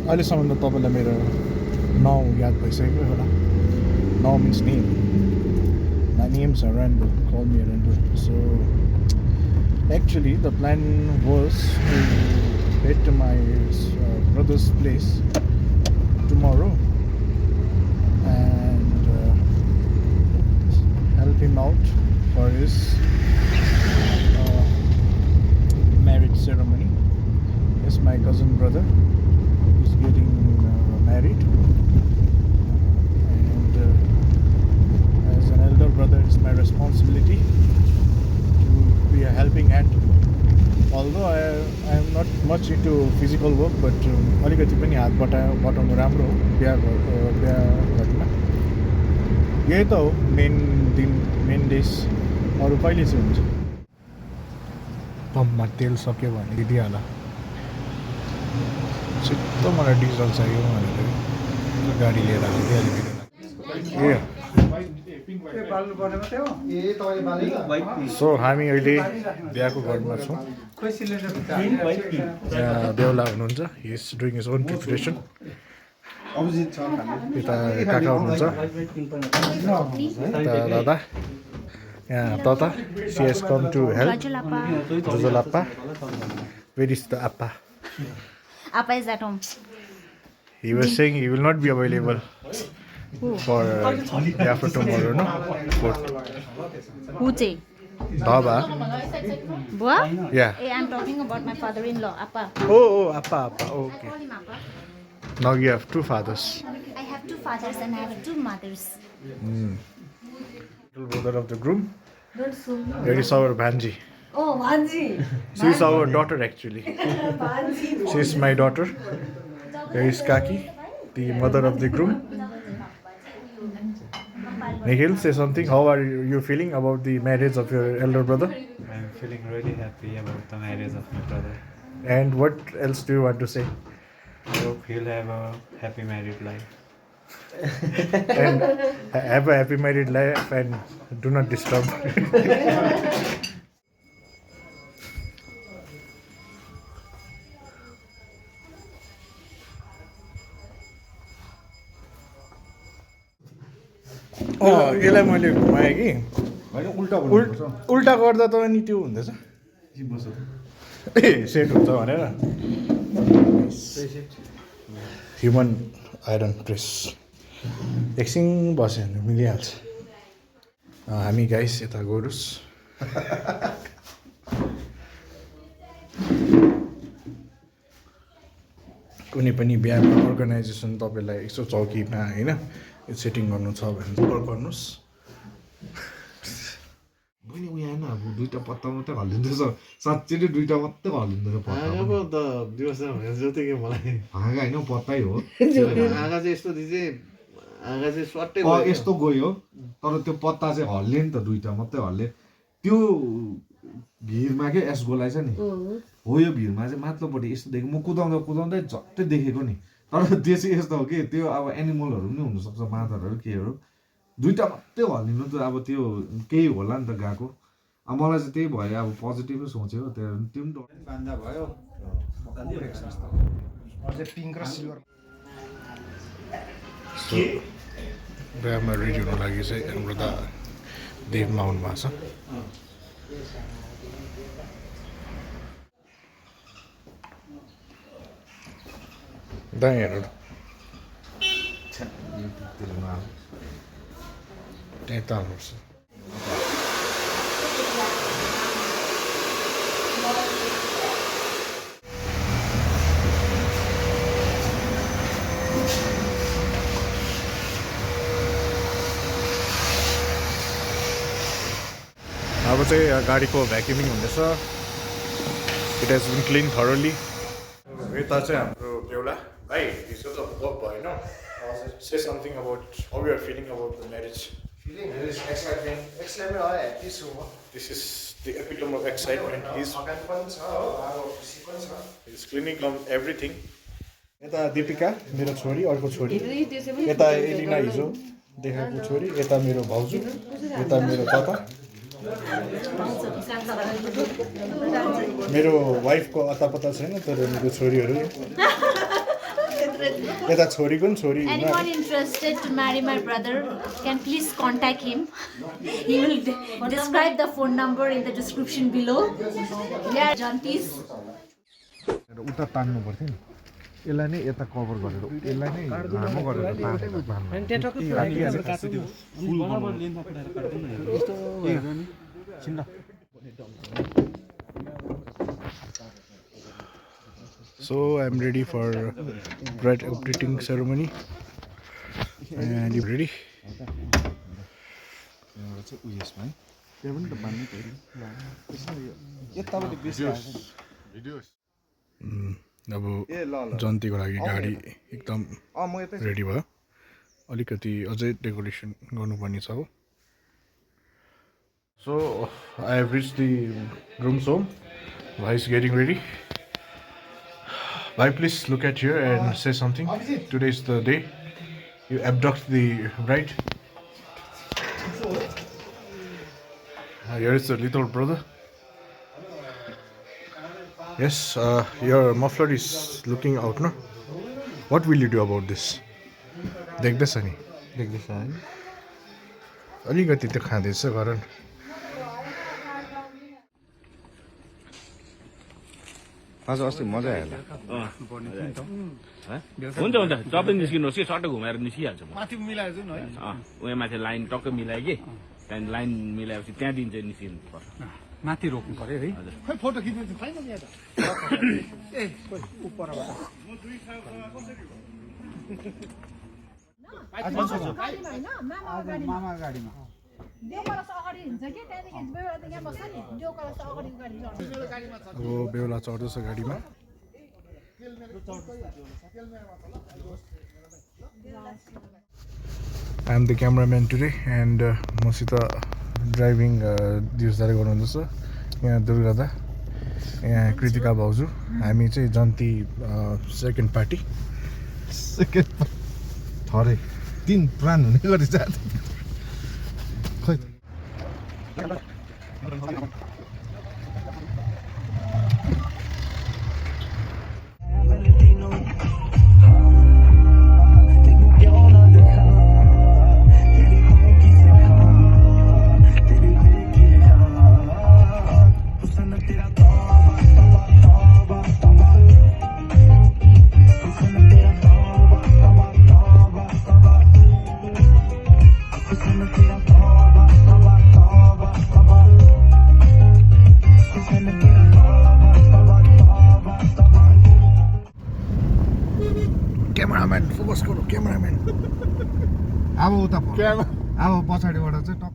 अहिलेसम्म त तपाईँलाई मेरो नाउँ याद भइसक्यो होला. नाउँ means name. My name's Randall. Call me Randall. So actually the plan was to head to my brother's place tomorrow and help him out for his marriage ceremony. Yes, my cousin brother is getting married, and as an elder brother, it's my responsibility to be a helping hand. Although I am not much into physical work, but अलिकति पनि हात बटाउनु राम्रो हो बिहा घरमा. यही त हो मेन डेज. अरू कहिले चाहिँ हुन्छ. पम्पमा तेल सक्यो भने दिइहाल. छिट्टो मलाई डिजल चाहियो भनेर गाडी लिएर हालिदिइहाल्यो. सो हामी अहिले बिहाको घरमा छौँ. बेहुला हुनुहुन्छ. He is doing his own preparation. यता काका हुनुहुन्छ. यता दादा. यहाँ तता. She has come to help. जुजुलाप्पा. Where is the appa? Appa is at home. He was saying he will not be available for day after tomorrow, no? Who say? Baba. Boa? Yeah. Hey, I'm talking about my father-in-law, Appa. Oh, Appa. Oh, okay. Call him Appa. Now you have two fathers. I have two fathers and I have two mothers. Little brother of the groom. There is our Banji. Oh, Vanji. She is our daughter actually. She is my daughter. There is Kaki, the mother of the groom. Nikhil, say something. How are you feeling about the marriage of your elder brother? I'm feeling really happy about the marriage of my brother. And what else do you want to say? I hope he'll have a happy married life. And have a happy married life and do not disturb. यसलाई मैले घुमाएँ कि उल्टा गर्दा त अनि त्यो हुँदैछ. ए सेट हुन्छ भनेर. Human iron press. एकछिन बस्यो भने मिलिहाल्छ. हामी गाइस यता गोरुस. कुनै पनि बिहाको अर्गनाइजेसन तपाईँलाई यसो चौकीमा होइन सेटिङ गर्नु छ भने कल गर्नुहोस्. बहिनी उयो आएन. अब दुईवटा पत्ता मात्रै हल्लिँदैछ. साँच्चै नै दुईवटा मात्रै हल्लिँदैछ पत्ता. त दिवस भने जोतेको मलाई हाँगा होइन पत्तै हो. आँगा चाहिँ यस्तो चाहिँ आँगा चाहिँ स्वाटै यस्तो गयो तर त्यो पत्ता चाहिँ हल्ले नि त. दुईवटा मात्रै हल्ले. त्यो भिरमा के एस गोलाइ छ नि हो. यो भिरमा चाहिँ माथिल्लोपट्टि यस्तो देखेँ. म कुदाउँदै झट्टै देखेको नि. तर त्यो चाहिँ यस्तो हो कि त्यो अब एनिमलहरू पनि हुनसक्छ. बाँदरहरू केहरू. दुईवटा मात्रै हल्लिनु त अब त्यो केही होला नि त गएको. अब मलाई चाहिँ त्यही भयो. अब पोजिटिभै सोच्यो. त्यो पनि बान्दा भयो. पिङ्क र सिल्भर. सो बिहामा रेडी हुनु लागि चाहिँ हाम्रो त देवमा आउनु भएको छ. दाइ हेर्नु त्यहीँ ताल्नुपर्छ. अब चाहिँ गाडीको भ्याक्युमिङ हुँदैछ. It has been clean thoroughly. यता चाहिँ हाम्रो बेहुला भाइ हिजो त वर्क भएन. Say something about how you are feeling about the marriage. Feeling very excitement. Excitement हो happy छु म. This is the epitome of excitement. He's cleaning up everything. यता दीपिका मेरो छोरी, अर्को छोरी. यता एलिना हिजो देखाएको छोरी. यता मेरो भाउजू. यता मेरो काका. मेरो वाइफको अतापता छैन तर मेरो छोरीहरू यता छोरीको नि छोरी हुन Anyone interested to marry my brother can please contact him. He will describe the phone number in the description below. We are Jantis. उता तान्नु पर्थ्यो नि यसलाई नै यता कभर गरेर यसलाई नै लामो गरेर So I'm ready for bride updating ceremony. And you ready? उयसमा है त्यहाँ पनि त बान्नै पर्यो अब जन्तीको लागि गाडी एकदम रेडी भयो अलिकति अझै डेकोरेसन गर्नुपर्ने छ हो So I have reached the groom's home. Bhai is getting ready. Bhai, please look at here and say something. Today is the day you abduct the bride. Here is the little brother. Yes, your muffler is looking out, no? What will you do about this? देख्दैछ नि देख्दैछ है अलिकति त खाँदैछ गरन आज अस्ति मजा आयो हुन्छ हुन्छ तपाईँ निस्किनुहोस् कि सट्ट घुमाएर निस्किहाल्छु म माथि मिलाएर जाउँ न है उहाँ माथि लाइन टक्क मिलायो कि त्यहाँदेखि लाइन मिलाएपछि त्यहाँदेखि चाहिँ निस्किनु पर्छ माथि रोक्नु पर्यो है खै फोटो खिच्नु छैन नि यहाँ त ए उपरबाट मामा गाडीमा अब बेहुला चढ्दैछ गाडीमा I am the cameraman today and मसित ड्राइभिङ दिवसदारी गर्नुहुँदैछ यहाँ दुर्गा यहाँ कृतिका भाउजू हामी चाहिँ जन्ती सेकेन्ड पार्टी थरे 3 प्राण हुने गरी जान्छ खै क्यामेराम्यान फोकस गरौँ क्यामेराम्यान अब उता अब पछाडिबाट चाहिँ टक्क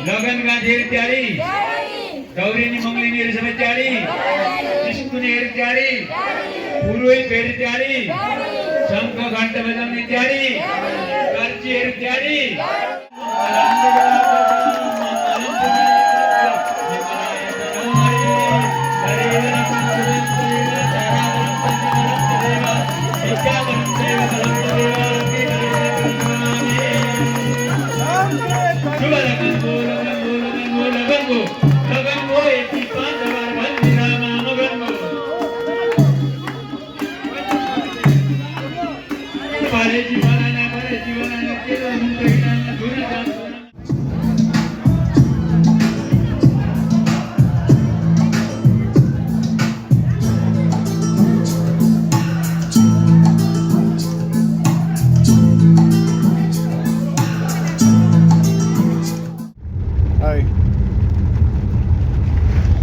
लगन गाँधीहरू त्यारी गौरिनी मङ्गलिनीहरू सबै त्यारी विष्णुनीहरू त्यारी पुरोहित फेरि तयारी शङ्ख घण्ट बजाउने तयारी कर्चीहरू तयारी Hi.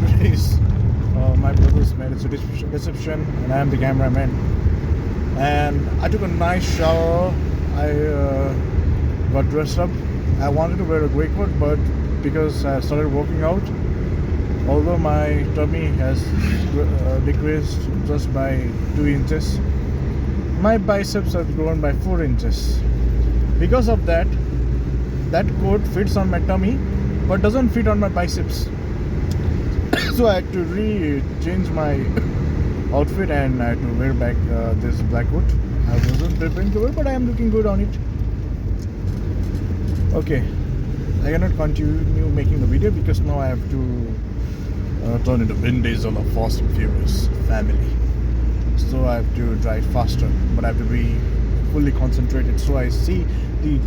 Today's my brother's marriage reception, and I am the cameraman. And I took a nice shower. I got dressed up. I wanted to wear a grey coat, but because I started working out, although my tummy has decreased just by 2 inches, my biceps have grown by 4 inches. Because of that, that coat fits on my tummy but doesn't fit on my biceps. So I had to change my outfit, and I had to wear back this black coat. I wasn't preparing to wear, but I am looking good on it. Okay, I cannot continue making the video because now I have to turn into Vin Diesel of Fast and Furious family. So I have to drive faster, but I have to be fully concentrated so I see the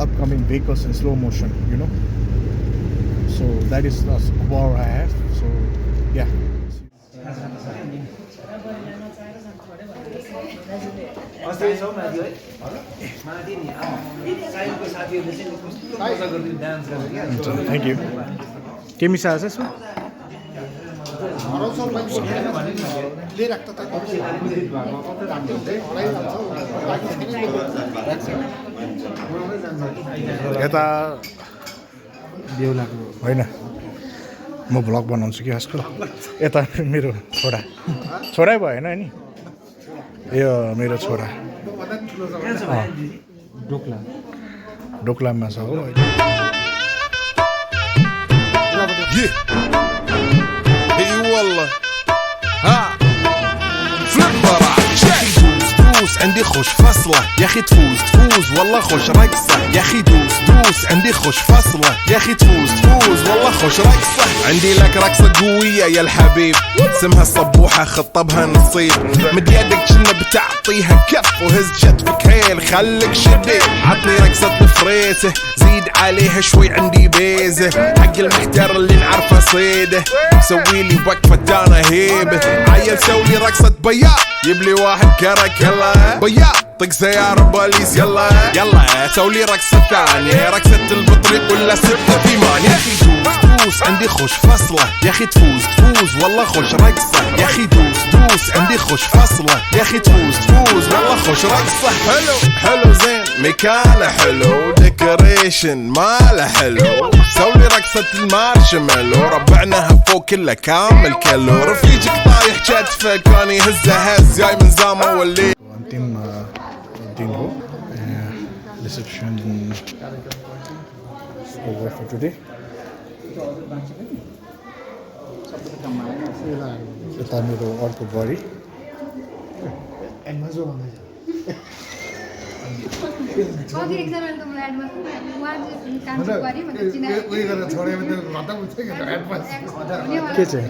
upcoming vehicles in slow motion, you know. So that is the power I have. So yeah. Thank you. के मिसाएको छ यसमा? यता बेहुलाको होइन, म vlog बनाउँछु कि आजकल। यता मेरो छोरै भयो होइन नि, यो मेरो छोरा डोक्लाममा छ हो। دوس عندي خوش فصلة يا اخي تفوز والله خوش رقصة يا اخي دوس عندي خوش فصلة يا اخي تفوز والله خوش رقصة عندي لك رقصة قوية يا الحبيب اسمها الصبوحة خطبها نصيب مد يدك كنا بتعطيها كف وهز كتفك هيل خليك شديد عطني رقصة الفريسة زيد عليها شوي عندي بيزة حق المحتر اللي نعرفه صيده سويلي وقفة دانا هيبة عيل سوي رقصة بياض يبلي واحد كرك يلا بياض طق سيارة بوليس يلا سولي رقصة ثانية رقصة البطريق ولا سبتة في مان يا اخي دوس عندي خوش فصلة يا اخي تفوز والله خوش رقصة يا اخي دوس عندي خوش فصلة يا اخي تفوز والله خوش رقصة حلو زين مكانه حلو ديكوريشن ماله حلو سولي رقصة المارشميلو ربعناها فوق كله كامل كيلو رفيجك طايح كتفه كان يهزه هز جاي من زامه واللي दिन हो रिसेप्सन over for today. यता मेरो अर्को बडी के चाहिँ